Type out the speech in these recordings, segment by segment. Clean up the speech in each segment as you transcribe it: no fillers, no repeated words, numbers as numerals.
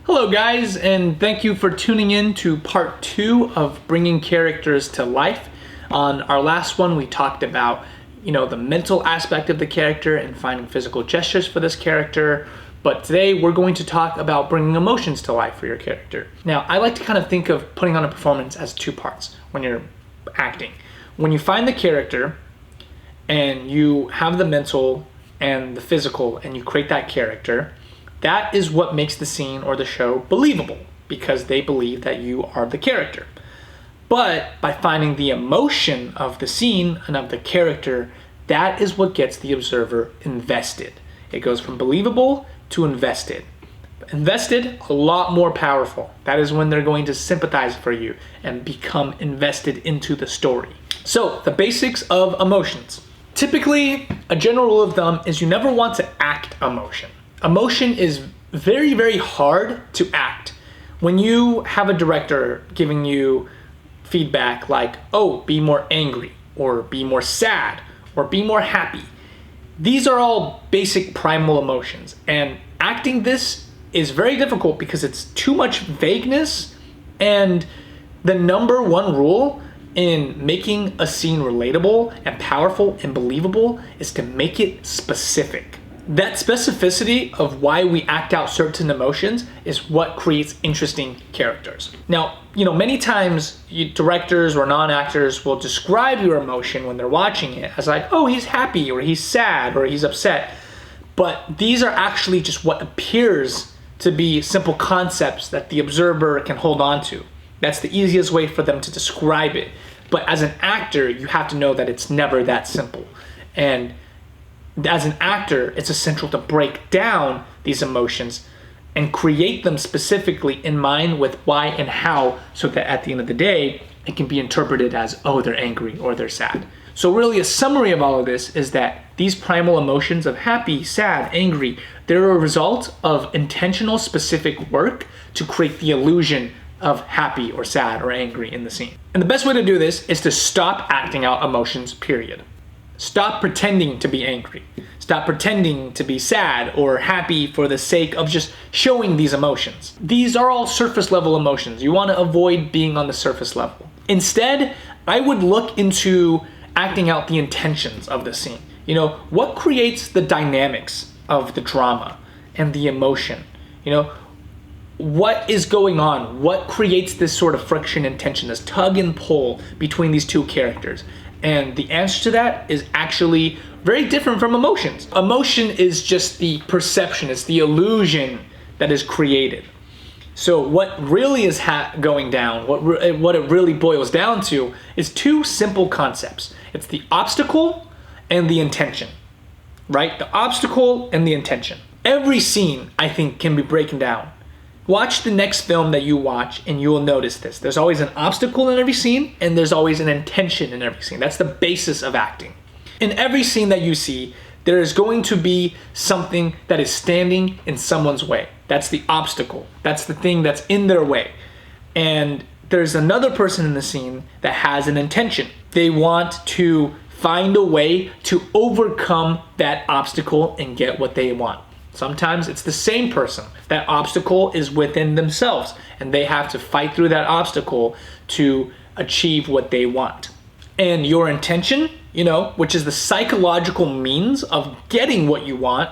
Hello guys, and thank you for tuning in to part 2 of bringing characters to life. On our last one, we talked about, the mental aspect of the character and finding physical gestures for this character. But today we're going to talk about bringing emotions to life for your character. Now, I like to kind of think of putting on a performance as 2 parts when you're acting. When you find the character and you have the mental and the physical and you create that character, that is what makes the scene or the show believable, because they believe that you are the character. But by finding the emotion of the scene and of the character, that is what gets the observer invested. It goes from believable to invested. Invested, a lot more powerful. That is when they're going to sympathize for you and become invested into the story. So, the basics of emotions. Typically, a general rule of thumb is you never want to act emotion. Emotion is very, very hard to act. When you have a director giving you feedback like, oh, be more angry, or be more sad, or be more happy, these are all basic primal emotions. And acting this is very difficult because it's too much vagueness. And the number one rule in making a scene relatable and powerful and believable is to make it specific. That specificity of why we act out certain emotions is what creates interesting characters. Now, many times directors or non-actors will describe your emotion when they're watching it as like, oh, he's happy, or he's sad, or he's upset. But these are actually just what appears to be simple concepts that the observer can hold on to. That's the easiest way for them to describe it. But as an actor, you have to know that it's never that simple. And as an actor, it's essential to break down these emotions and create them specifically in mind with why and how, so that at the end of the day, it can be interpreted as, oh, they're angry or they're sad. So really a summary of all of this is that these primal emotions of happy, sad, angry, they're a result of intentional specific work to create the illusion of happy or sad or angry in the scene. And the best way to do this is to stop acting out emotions, period. Stop pretending to be angry. Stop pretending to be sad or happy for the sake of just showing these emotions. These are all surface level emotions. You want to avoid being on the surface level. Instead, I would look into acting out the intentions of the scene. What creates the dynamics of the drama and the emotion? What is going on? What creates this sort of friction and tension, this tug and pull between these two characters? And the answer to that is actually very different from emotions. Emotion is just the perception, it's the illusion that is created. So what really is going down, what it really boils down to is 2 simple concepts. It's the obstacle and the intention, right? The obstacle and the intention. Every scene, I think, can be broken down. Watch the next film that you watch and you will notice this. There's always an obstacle in every scene and there's always an intention in every scene. That's the basis of acting. In every scene that you see, there is going to be something that is standing in someone's way. That's the obstacle. That's the thing that's in their way. And there's another person in the scene that has an intention. They want to find a way to overcome that obstacle and get what they want. Sometimes it's the same person. That obstacle is within themselves, and they have to fight through that obstacle to achieve what they want. And your intention, which is the psychological means of getting what you want,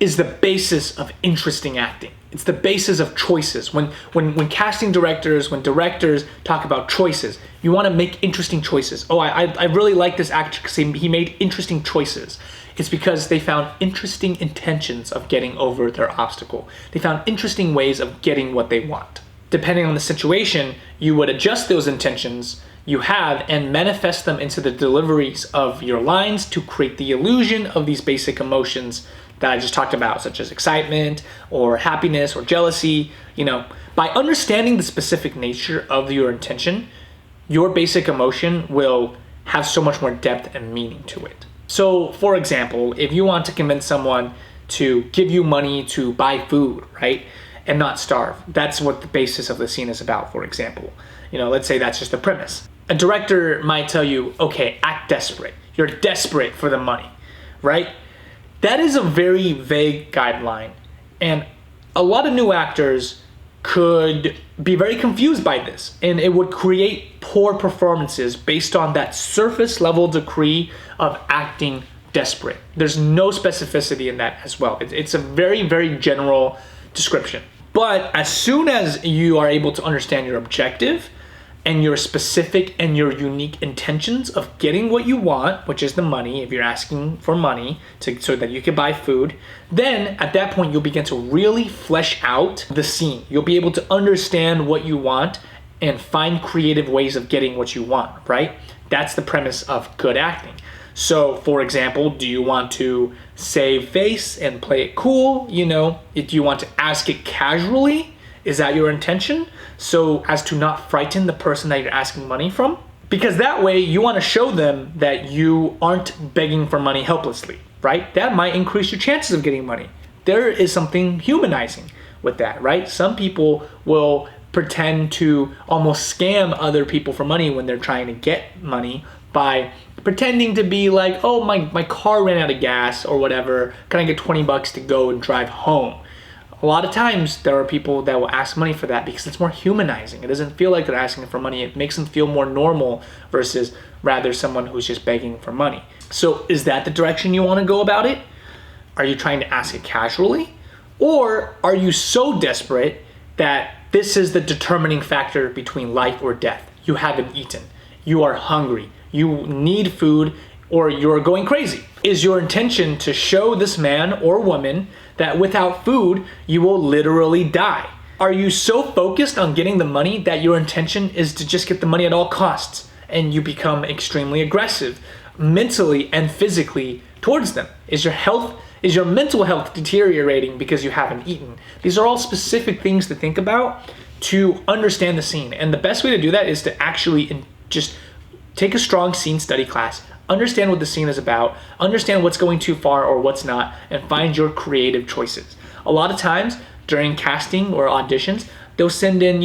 is the basis of interesting acting. It's the basis of choices. When casting directors, when directors talk about choices, you want to make interesting choices. Oh, I really like this actor because he made interesting choices. It's because they found interesting intentions of getting over their obstacle. They found interesting ways of getting what they want. Depending on the situation, you would adjust those intentions you have and manifest them into the deliveries of your lines to create the illusion of these basic emotions that I just talked about, such as excitement or happiness or jealousy. By understanding the specific nature of your intention, your basic emotion will have so much more depth and meaning to it. So, for example, if you want to convince someone to give you money to buy food, right, and not starve, that's what the basis of the scene is about, for example. Let's say that's just the premise. A director might tell you, okay, act desperate. You're desperate for the money, right? That is a very vague guideline. And a lot of new actors could be very confused by this, and it would create poor performances based on that surface level degree of acting desperate. There's no specificity in that as well. It's a very, very general description. But as soon as you are able to understand your objective and your specific and your unique intentions of getting what you want, which is the money, if you're asking for money so that you can buy food, then at that point you'll begin to really flesh out the scene. You'll be able to understand what you want and find creative ways of getting what you want, right? That's the premise of good acting. So, for example, do you want to save face and play it cool? You know, if you want to ask it casually, is that your intention? So as to not frighten the person that you're asking money from? Because that way you want to show them that you aren't begging for money helplessly, right? That might increase your chances of getting money. There is something humanizing with that, right? Some people will pretend to almost scam other people for money when they're trying to get money by pretending to be like, oh, my car ran out of gas or whatever. Can I get 20 bucks to go and drive home? A lot of times there are people that will ask money for that because it's more humanizing. It doesn't feel like they're asking for money. It makes them feel more normal versus rather someone who's just begging for money. So is that the direction you want to go about it? Are you trying to ask it casually? Or are you so desperate that this is the determining factor between life or death? You haven't eaten. You are hungry. You need food, or you're going crazy. Is your intention to show this man or woman that without food, you will literally die? Are you so focused on getting the money that your intention is to just get the money at all costs and you become extremely aggressive mentally and physically towards them? Is your mental health deteriorating because you haven't eaten? These are all specific things to think about to understand the scene. And the best way to do that is to actually just take a strong scene study class, understand what the scene is about, understand what's going too far or what's not, and find your creative choices. A lot of times during casting or auditions, they'll send in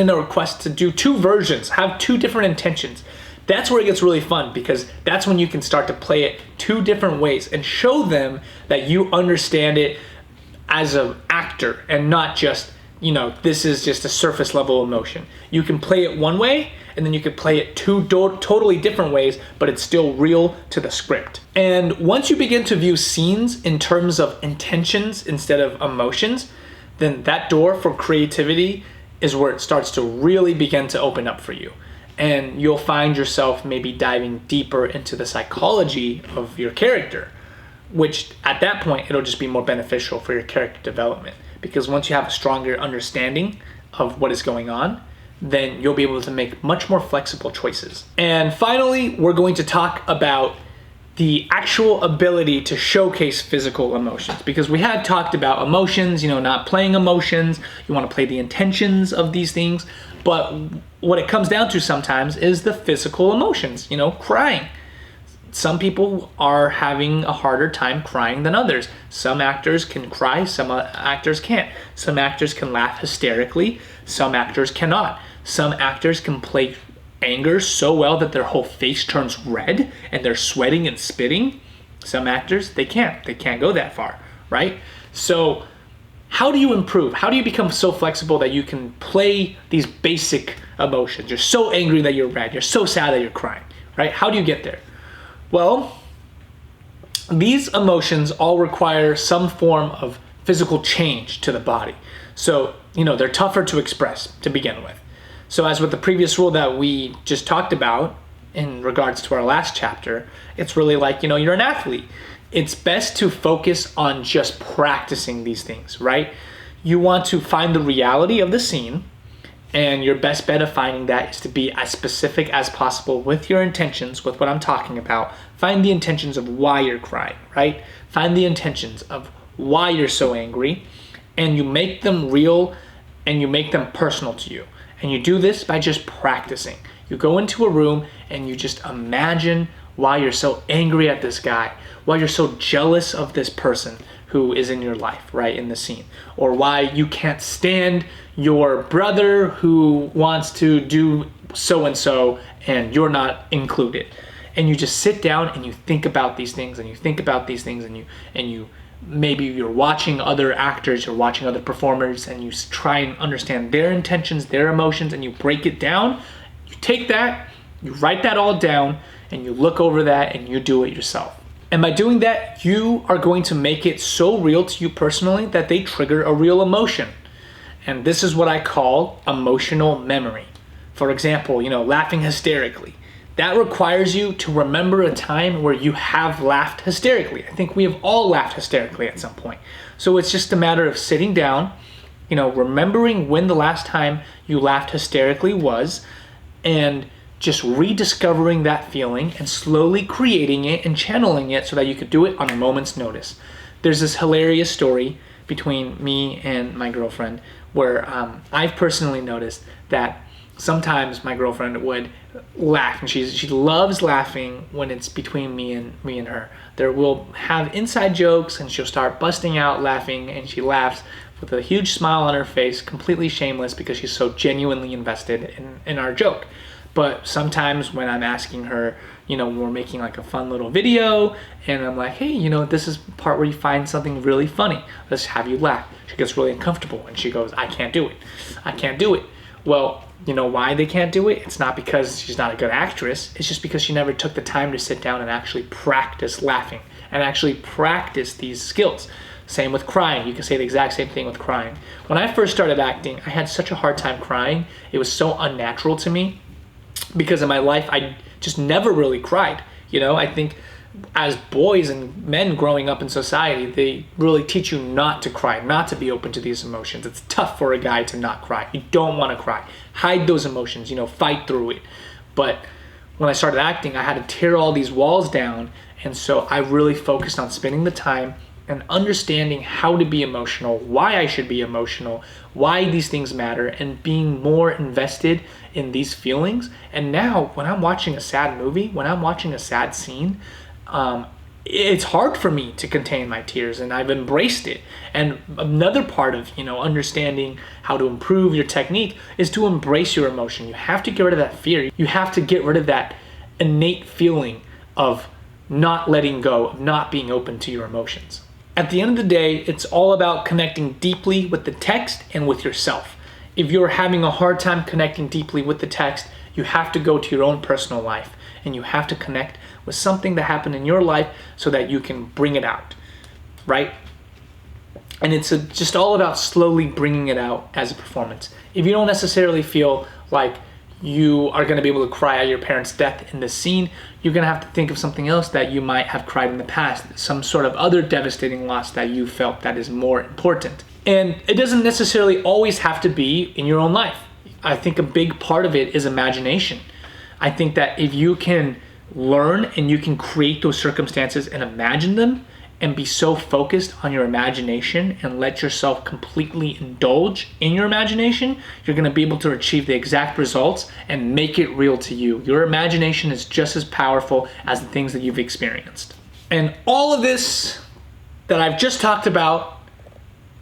a request to do two versions, have two different intentions. That's where it gets really fun because that's when you can start to play it two different ways and show them that you understand it as an actor and not just, this is just a surface level emotion. You can play it one way and then you could play it two totally different ways, but it's still real to the script. And once you begin to view scenes in terms of intentions instead of emotions, then that door for creativity is where it starts to really begin to open up for you. And you'll find yourself maybe diving deeper into the psychology of your character, which at that point, it'll just be more beneficial for your character development. Because once you have a stronger understanding of what is going on, then you'll be able to make much more flexible choices. And finally, we're going to talk about the actual ability to showcase physical emotions, because we had talked about emotions, not playing emotions. You want to play the intentions of these things, but what it comes down to sometimes is the physical emotions, crying. Some people are having a harder time crying than others. Some actors can cry, some actors can't. Some actors can laugh hysterically, some actors cannot. Some actors can play anger so well that their whole face turns red and they're sweating and spitting. Some actors, they can't go that far, right? So how do you improve? How do you become so flexible that you can play these basic emotions? You're so angry that you're red. You're so sad that you're crying, right? How do you get there? Well, these emotions all require some form of physical change to the body. So, they're tougher to express to begin with. So as with the previous rule that we just talked about in regards to our last chapter, it's really like, you're an athlete. It's best to focus on just practicing these things, right? You want to find the reality of the scene, and your best bet of finding that is to be as specific as possible with your intentions, with what I'm talking about. Find the intentions of why you're crying, right? Find the intentions of why you're so angry, and you make them real and you make them personal to you. And you do this by just practicing. You go into a room and you just imagine why you're so angry at this guy, why you're so jealous of this person who is in your life, right, in the scene, or why you can't stand your brother who wants to do so-and-so and you're not included. And you just sit down and you think about these things and you think about these things and you maybe you're watching other actors, you're watching other performers, and you try and understand their intentions, their emotions, and you break it down. You take that, you write that all down, and you look over that and you do it yourself. And by doing that, you are going to make it so real to you personally that they trigger a real emotion. And this is what I call emotional memory. For example, laughing hysterically. That requires you to remember a time where you have laughed hysterically. I think we have all laughed hysterically at some point. So it's just a matter of sitting down, remembering when the last time you laughed hysterically was, and just rediscovering that feeling and slowly creating it and channeling it so that you could do it on a moment's notice. There's this hilarious story between me and my girlfriend where I've personally noticed that sometimes my girlfriend would laugh, and she loves laughing when it's between me and her. We'll have inside jokes, and she'll start busting out laughing, and she laughs with a huge smile on her face, completely shameless because she's so genuinely invested in our joke. But sometimes when I'm asking her, when we're making like a fun little video, and I'm like, hey, this is the part where you find something really funny. Let's have you laugh. She gets really uncomfortable, and she goes, I can't do it. I can't do it. Well, you know why they can't do it? It's not because she's not a good actress. It's just because she never took the time to sit down and actually practice laughing and actually practice these skills. Same with crying. You can say the exact same thing with crying. When I first started acting, I had such a hard time crying. It was so unnatural to me because in my life, I just never really cried. I think as boys and men growing up in society, they really teach you not to cry, not to be open to these emotions. It's tough for a guy to not cry. You don't want to cry. Hide those emotions, fight through it. But when I started acting, I had to tear all these walls down. And so I really focused on spending the time and understanding how to be emotional, why I should be emotional, why these things matter, and being more invested in these feelings. And now when I'm watching a sad movie, when I'm watching a sad scene, it's hard for me to contain my tears, and I've embraced it. And another part of, understanding how to improve your technique is to embrace your emotion. You have to get rid of that fear. You have to get rid of that innate feeling of not letting go, of not being open to your emotions. At the end of the day, it's all about connecting deeply with the text and with yourself. If you're having a hard time connecting deeply with the text, you have to go to your own personal life, and you have to connect with something that happened in your life so that you can bring it out, right? And it's just all about slowly bringing it out as a performance. If you don't necessarily feel like you are going to be able to cry at your parents' death in this scene, you're going to have to think of something else that you might have cried in the past, some sort of other devastating loss that you felt that is more important. And it doesn't necessarily always have to be in your own life. I think a big part of it is imagination. I think that if you can learn and you can create those circumstances and imagine them and be so focused on your imagination and let yourself completely indulge in your imagination, you're going to be able to achieve the exact results and make it real to you. Your imagination is just as powerful as the things that you've experienced. And all of this that I've just talked about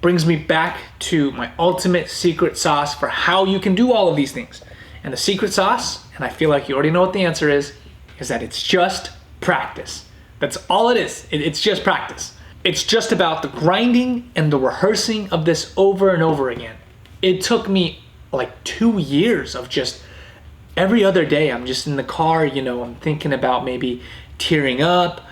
brings me back to my ultimate secret sauce for how you can do all of these things. And the secret sauce, and I feel like you already know what the answer is that it's just practice. That's all it is. It's just practice. It's just about the grinding and the rehearsing of this over and over again. It took me like 2 years of just every other day. I'm just in the car, I'm thinking about maybe tearing up,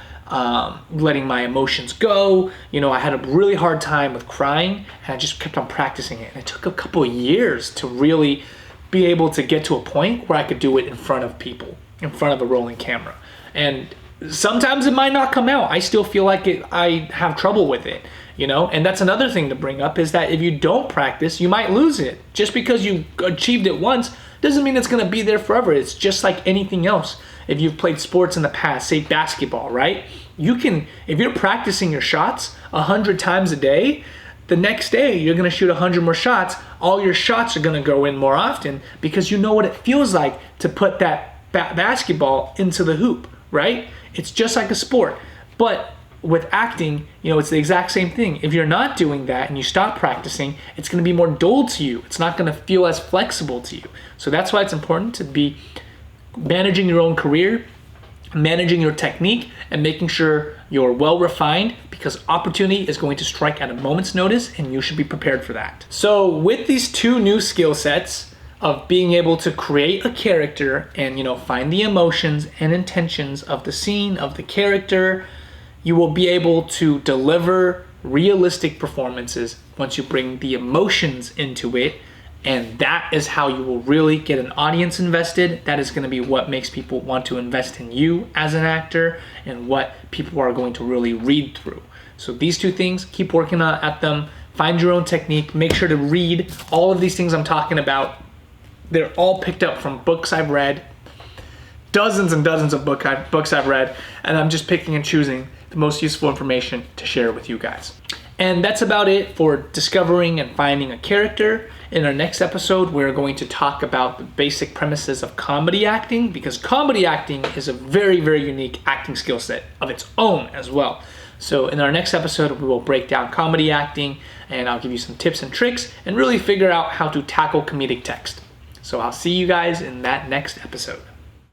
letting my emotions go. I had a really hard time with crying, and I just kept on practicing it. And it took a couple of years to really be able to get to a point where I could do it in front of people, in front of a rolling camera. And sometimes it might not come out. I still feel like I have trouble with it, And that's another thing to bring up is that if you don't practice, you might lose it. Just because you achieved it once doesn't mean it's going to be there forever. It's just like anything else. If you've played sports in the past, say basketball, right? If you're practicing your shots 100 times a day, the next day you're going to shoot 100 more shots. All your shots are going to go in more often because you know what it feels like to put that basketball into the hoop, right? It's just like a sport. But with acting, it's the exact same thing. If you're not doing that and you stop practicing, it's going to be more dull to you. It's not going to feel as flexible to you. So that's why it's important to be managing your own career, managing your technique and making sure you're well refined, because opportunity is going to strike at a moment's notice and you should be prepared for that. So with these two new skill sets of being able to create a character and, find the emotions and intentions of the scene, of the character, you will be able to deliver realistic performances once you bring the emotions into it. And that is how you will really get an audience invested. That is going to be what makes people want to invest in you as an actor and what people are going to really read through. So these two things, keep working at them. Find your own technique. Make sure to read all of these things I'm talking about. They're all picked up from books I've read, dozens and dozens of books I've read, and I'm just picking and choosing the most useful information to share with you guys. And that's about it for discovering and finding a character. In our next episode, we're going to talk about the basic premises of comedy acting, because comedy acting is a very, very unique acting skill set of its own as well. So in our next episode, we will break down comedy acting, and I'll give you some tips and tricks and really figure out how to tackle comedic text. So I'll see you guys in that next episode.